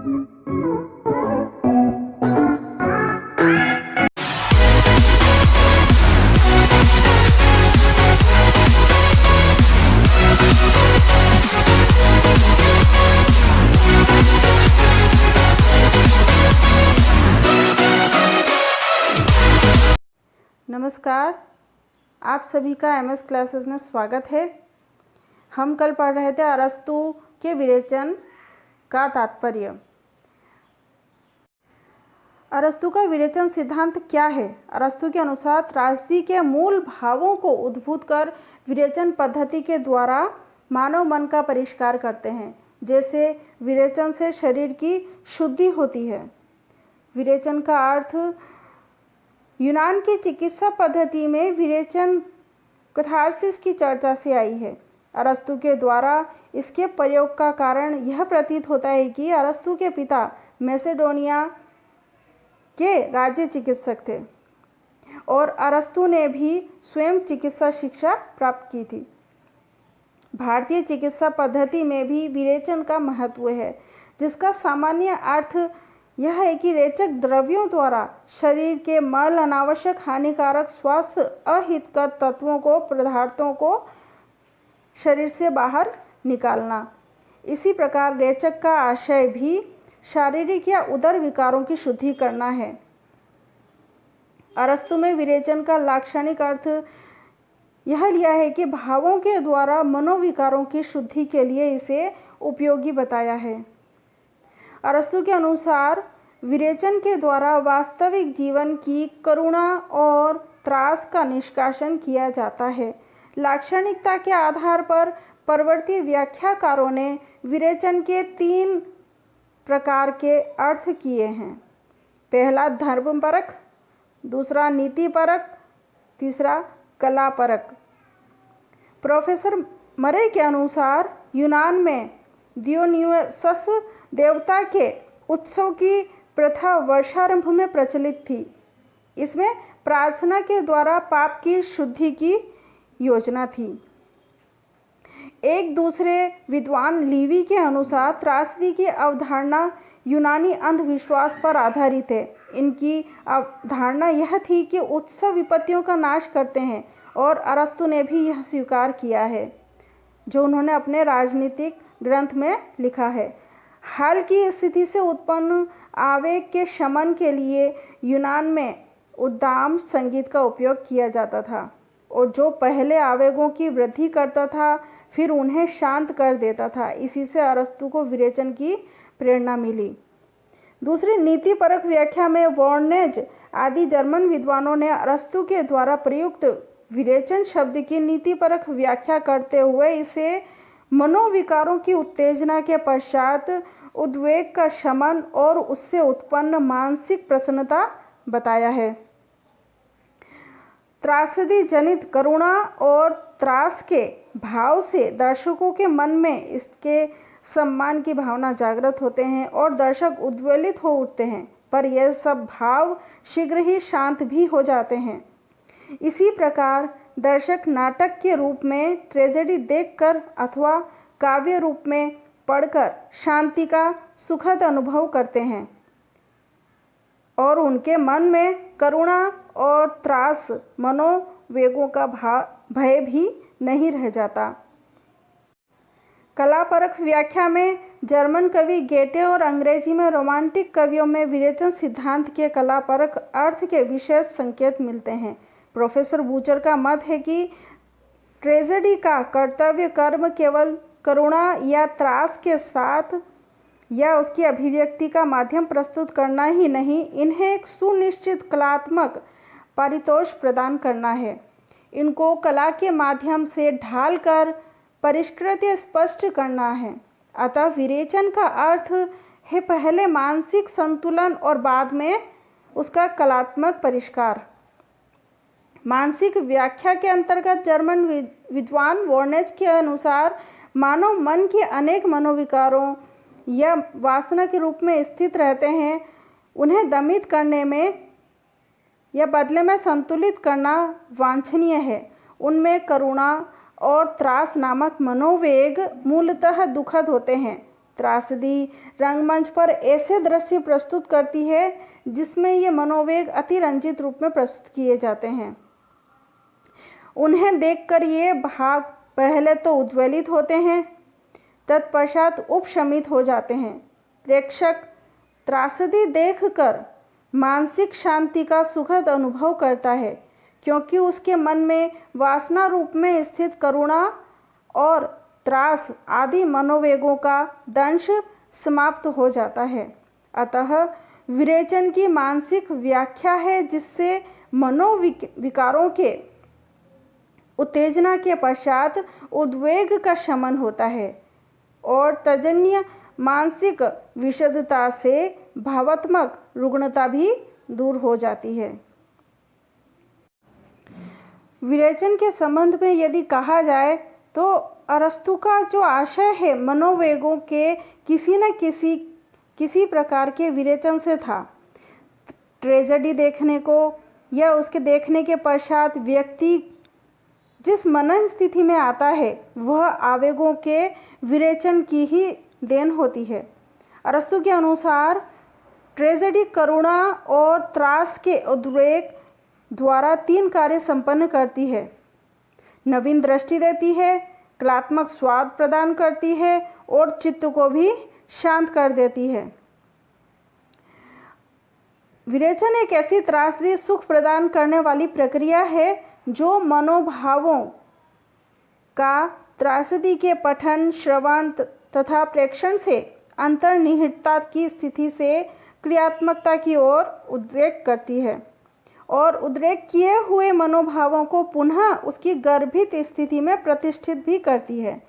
नमस्कार, आप सभी का एमएस क्लासेस में स्वागत है। हम कल पढ़ रहे थे अरस्तु के विरेचन का तात्पर्य। अरस्तु का विरेचन सिद्धांत क्या है? अरस्तु के अनुसार त्रासदी के मूल भावों को उद्भूत कर विरेचन पद्धति के द्वारा मानव मन का परिष्कार करते हैं। जैसे विरेचन से शरीर की शुद्धि होती है। विरेचन का अर्थ यूनान की चिकित्सा पद्धति में विरेचन कैथारसिस की चर्चा से आई है। अरस्तु के द्वारा इसके प्रयोग का कारण यह प्रतीत होता है कि अरस्तु के पिता मैसेडोनिया के राज्य चिकित्सक थे और अरस्तु ने भी स्वयं चिकित्सा शिक्षा प्राप्त की थी। भारतीय चिकित्सा पद्धति में भी विरेचन का महत्व है, जिसका सामान्य अर्थ यह है कि रेचक द्रव्यों द्वारा शरीर के मल, अनावश्यक हानिकारक, स्वास्थ्य अहितकर तत्वों को, पदार्थों को शरीर से बाहर निकालना। इसी प्रकार रेचक का आशय भी शारीरिक या उदर विकारों की शुद्धि करना है। अरस्तु में विरेचन का लाक्षणिक अर्थ यह लिया है कि भावों के द्वारा मनोविकारों की शुद्धि के लिए इसे उपयोगी बताया है। अरस्तु के अनुसार विरेचन के द्वारा वास्तविक जीवन की करुणा और त्रास का निष्कासन किया जाता है। लाक्षणिकता के आधार पर परवर्ती व्याख्याकारों ने विरेचन के 3 प्रकार के अर्थ किए हैं। पहला धर्मपरक, दूसरा नीतिपरक, तीसरा कलापरक। प्रोफेसर मरे के अनुसार यूनान में दियोनिसस देवता के उत्सव की प्रथा वर्षारंभ में प्रचलित थी। इसमें प्रार्थना के द्वारा पाप की शुद्धि की योजना थी। एक दूसरे विद्वान लीवी के अनुसार त्रासदी की अवधारणा यूनानी अंधविश्वास पर आधारित है। इनकी अवधारणा यह थी कि उत्सव विपत्तियों का नाश करते हैं और अरस्तु ने भी यह स्वीकार किया है, जो उन्होंने अपने राजनीतिक ग्रंथ में लिखा है। हाल की स्थिति से उत्पन्न आवेग के शमन के लिए यूनान में उद्दाम संगीत का उपयोग किया जाता था, और जो पहले आवेगों की वृद्धि करता था फिर उन्हें शांत कर देता था। इसी से अरस्तु को विरेचन की प्रेरणा मिली। दूसरी नीतिपरक व्याख्या में वॉर्नेज आदि जर्मन विद्वानों ने अरस्तु के द्वारा प्रयुक्त विरेचन शब्द की नीतिपरक व्याख्या करते हुए इसे मनोविकारों की उत्तेजना के पश्चात उद्वेग का शमन और उससे उत्पन्न मानसिक प्रसन्नता बताया है। त्रासदी जनित करुणा और त्रास के भाव से दर्शकों के मन में इसके सम्मान की भावना जागृत होते हैं और दर्शक उद्वेलित हो उठते हैं, पर यह सब भाव शीघ्र ही शांत भी हो जाते हैं। इसी प्रकार दर्शक नाटक के रूप में ट्रेजेडी देखकर अथवा काव्य रूप में पढ़कर शांति का सुखद अनुभव करते हैं और उनके मन में करुणा और त्रास मनोवेगों का भय भी नहीं रह जाता। कलापरक व्याख्या में जर्मन कवि गेटे और अंग्रेजी में रोमांटिक कवियों में विरेचन सिद्धांत के कलापरक अर्थ के विशेष संकेत मिलते हैं। प्रोफेसर बूचर का मत है कि ट्रेजेडी का कर्तव्य कर्म केवल करुणा या त्रास के साथ या उसकी अभिव्यक्ति का माध्यम प्रस्तुत करना ही नहीं, इन्हें एक सुनिश्चित कलात्मक पारितोष प्रदान करना है। इनको कला के माध्यम से ढालकर परिष्कृत या स्पष्ट करना है। अतः विरेचन का अर्थ है पहले मानसिक संतुलन और बाद में उसका कलात्मक परिष्कार। मानसिक व्याख्या के अंतर्गत जर्मन विद्वान वॉर्नेज के अनुसार मानव मन के अनेक मनोविकारों या वासना के रूप में स्थित रहते हैं। उन्हें दमित करने में या बदले में संतुलित करना वांछनीय है। उनमें करुणा और त्रास नामक मनोवेग मूलतः दुखद होते हैं त्रासदी रंगमंच पर ऐसे दृश्य प्रस्तुत करती है जिसमें ये मनोवेग अतिरंजित रूप में प्रस्तुत किए जाते हैं। उन्हें देखकर ये भाग पहले तो उद्वेलित होते हैं, तत्पश्चात उपशमित हो जाते हैं। प्रेक्षक त्रासदी देखकर मानसिक शांति का सुखद अनुभव करता है, क्योंकि उसके मन में वासना रूप में स्थित करुणा और त्रास आदि मनोवेगों का दंश समाप्त हो जाता है। अतः विरेचन की मानसिक व्याख्या है जिससे मनोविकारों के उत्तेजना के पश्चात उद्वेग का शमन होता है और तजन्य मानसिक विषदता से भावात्मक रुग्णता भी दूर हो जाती है। विरेचन के संबंध में यदि कहा जाए तो अरस्तु का जो आशय है मनोवेगों के किसी प्रकार के विरेचन से था। ट्रेजेडी देखने को या उसके देखने के पश्चात व्यक्ति जिस मन स्थिति में आता है वह आवेगों के विरेचन की ही देन होती है। अरस्तु के अनुसार ट्रेजेडी करुणा और त्रास के उद्रेक द्वारा 3 कार्य संपन्न करती है। नवीन दृष्टि देती है, कलात्मक स्वाद प्रदान करती है और चित्त को भी शांत कर देती है। विरेचन एक ऐसी त्रासदी सुख प्रदान करने वाली प्रक्रिया है जो मनोभावों का त्रासदी के पठन, श्रवण तथा प्रेक्षण से अंतर्निहितता की स्थिति से क्रियात्मकता की ओर उद्वेग करती है और उद्रेक किए हुए मनोभावों को पुनः उसकी गर्भित स्थिति में प्रतिष्ठित भी करती है।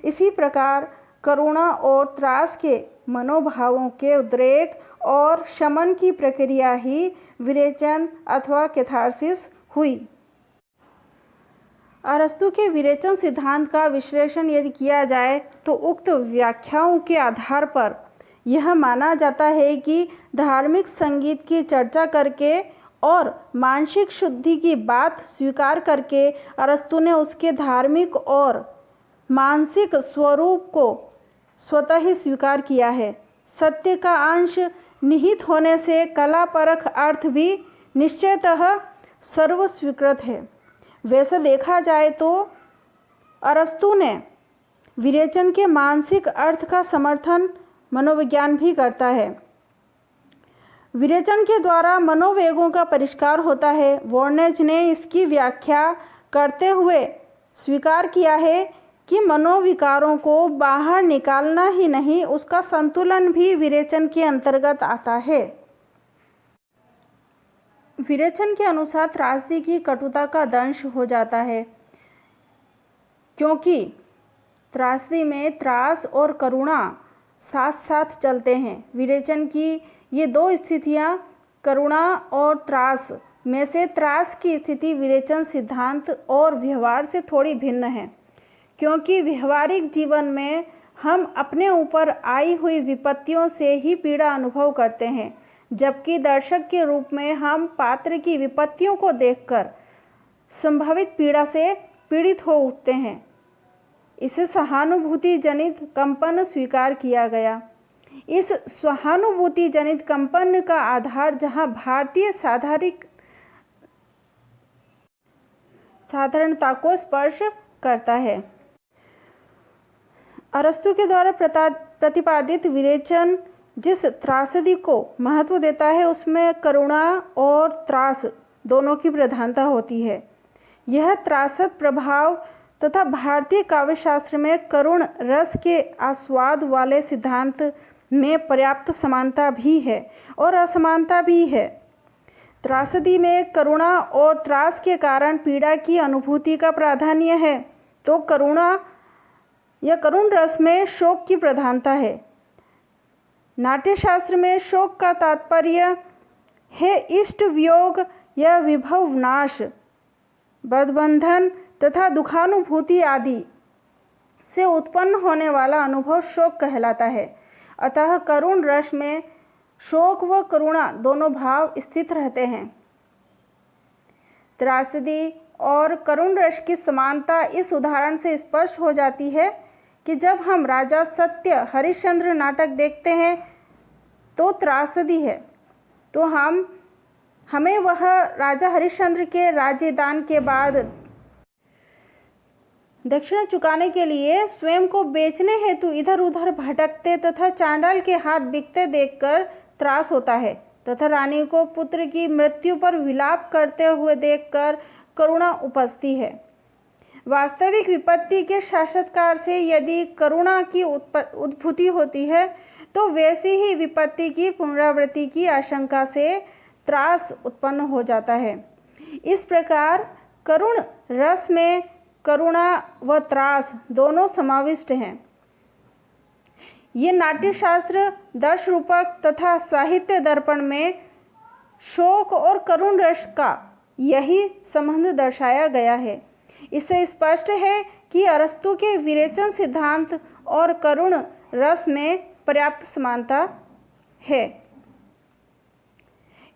इसी प्रकार करुणा और त्रास के मनोभावों के उद्रेक और शमन की प्रक्रिया ही विरेचन अथवा कैथारसिस हुई। अरस्तु के विरेचन सिद्धांत का विश्लेषण यदि किया जाए तो उक्त व्याख्याओं के आधार पर यह माना जाता है कि धार्मिक संगीत की चर्चा करके और मानसिक शुद्धि की बात स्वीकार करके अरस्तु ने उसके धार्मिक और मानसिक स्वरूप को स्वतः ही स्वीकार किया है। सत्य का अंश निहित होने से कलापरक अर्थ भी निश्चयतः सर्वस्वीकृत है। वैसे देखा जाए तो अरस्तु ने विरेचन के मानसिक अर्थ का समर्थन मनोविज्ञान भी करता है। विरेचन के द्वारा मनोवेगों का परिष्कार होता है। वोर्नेज ने इसकी व्याख्या करते हुए स्वीकार किया है कि मनोविकारों को बाहर निकालना ही नहीं, उसका संतुलन भी विरेचन के अंतर्गत आता है। विरेचन के अनुसार त्रासदी की कटुता का दंश हो जाता है, क्योंकि त्रासदी में त्रास और करुणा साथ साथ चलते हैं। विरेचन की ये 2 स्थितियाँ करुणा और त्रास में से त्रास की स्थिति विरेचन सिद्धांत और व्यवहार से थोड़ी भिन्न है, क्योंकि व्यवहारिक जीवन में हम अपने ऊपर आई हुई विपत्तियों से ही पीड़ा अनुभव करते हैं, जबकि दर्शक के रूप में हम पात्र की विपत्तियों को देखकर संभावित पीड़ा से पीड़ित हो उठते हैं। इसे सहानुभूति जनित कंपन स्वीकार किया गया। इस सहानुभूति जनित कंपन का आधार जहाँ भारतीय साधारणता को स्पर्श करता है। अरस्तु के द्वारा प्रतिपादित विरेचन जिस त्रासदी को महत्व देता है उसमें करुणा और त्रास दोनों की प्रधानता होती है। यह त्रासद प्रभाव तथा भारतीय काव्यशास्त्र में करुण रस के आस्वाद वाले सिद्धांत में पर्याप्त समानता भी है और असमानता भी है। त्रासदी में करुणा और त्रास के कारण पीड़ा की अनुभूति का प्राधान्य है, तो करुणा या करुण रस में शोक की प्रधानता है। नाट्यशास्त्र में शोक का तात्पर्य है इष्ट वियोग या विभव नाश, बद्धबंधन तथा दुखानुभूति आदि से उत्पन्न होने वाला अनुभव शोक कहलाता है। अतः करुण रस में शोक व करुणा दोनों भाव स्थित रहते हैं। त्रासदी और करुण रस की समानता इस उदाहरण से स्पष्ट हो जाती है कि जब हम राजा सत्य हरिश्चंद्र नाटक देखते हैं तो त्रासदी है, तो हमें वह राजा हरिश्चंद्र के राज्यदान के बाद दक्षिणा चुकाने के लिए स्वयं को बेचने हेतु इधर उधर भटकते तथा चांडाल के हाथ बिकते देखकर त्रास होता है, तथा रानी को पुत्र की मृत्यु पर विलाप करते हुए देखकर करुणा उपजती है। वास्तविक विपत्ति के साक्षात्कार से यदि करुणा की उद्भूति होती है तो वैसी ही विपत्ति की पुनरावृत्ति की आशंका से त्रास उत्पन्न हो जाता है। इस प्रकार करुण रस में करुणा व त्रास दोनों समाविष्ट हैं। ये नाट्यशास्त्र दर्श रूपक तथा साहित्य दर्पण में शोक और करुण रस का यही संबंध दर्शाया गया है। इससे स्पष्ट है कि अरस्तु के विरेचन सिद्धांत और करुण रस में पर्याप्त समानता है।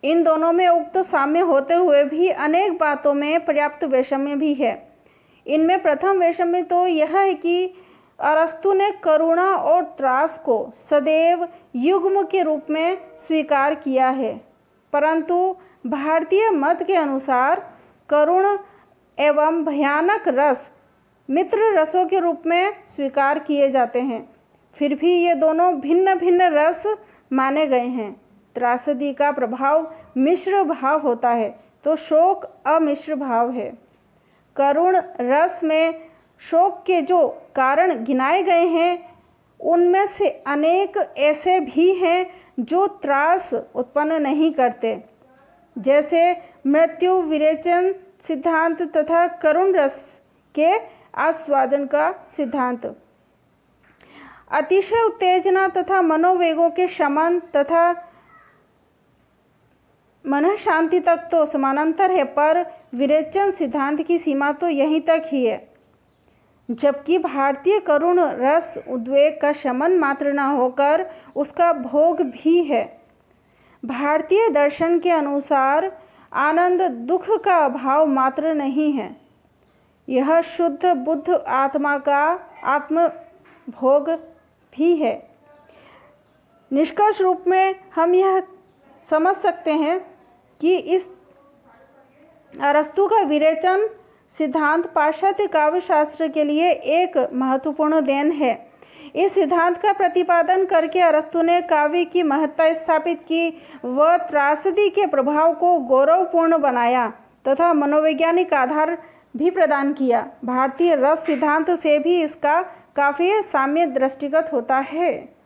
इन दोनों में उक्त साम्य होते हुए भी अनेक बातों में पर्याप्त वैषम्य भी है। इनमें प्रथम वैषम्य तो यह है कि अरस्तु ने करुणा और त्रास को सदैव युग्म के रूप में स्वीकार किया है, परंतु भारतीय मत के अनुसार करुण एवं भयानक रस मित्र रसों के रूप में स्वीकार किए जाते हैं। फिर भी ये दोनों भिन्न भिन्न रस माने गए हैं। त्रासदी का प्रभाव मिश्र भाव होता है तो शोक अमिश्र भाव है। करुण रस में शोक के जो कारण गिनाए गए हैं उनमें से अनेक ऐसे भी हैं जो त्रास उत्पन्न नहीं करते, जैसे मृत्यु विरेचन सिद्धांत तथा करुण रस के आस्वादन का सिद्धांत। अतिशय उत्तेजना तथा मनोवेगों के शमन तथा मन शांति तक तो समानांतर है, पर विरेचन सिद्धांत की सीमा तो यहीं तक ही है। जबकि भारतीय करुण रस उद्वेग का शमन मात्र न होकर उसका भोग भी है। भारतीय दर्शन के अनुसार आनंद दुख का अभाव मात्र नहीं है, यह शुद्ध बुद्ध आत्मा का आत्म भोग भी है। निष्कर्ष रूप में हम यह समझ सकते हैं कि इस अरस्तु का विरेचन सिद्धांत पाश्चात्य काव्य शास्त्र के लिए एक महत्वपूर्ण देन है। इस सिद्धांत का प्रतिपादन करके अरस्तु ने काव्य की महत्ता स्थापित की व त्रासदी के प्रभाव को गौरवपूर्ण बनाया तथा मनोवैज्ञानिक आधार भी प्रदान किया। भारतीय रस सिद्धांत से भी इसका काफ़ी साम्य दृष्टिगत होता है।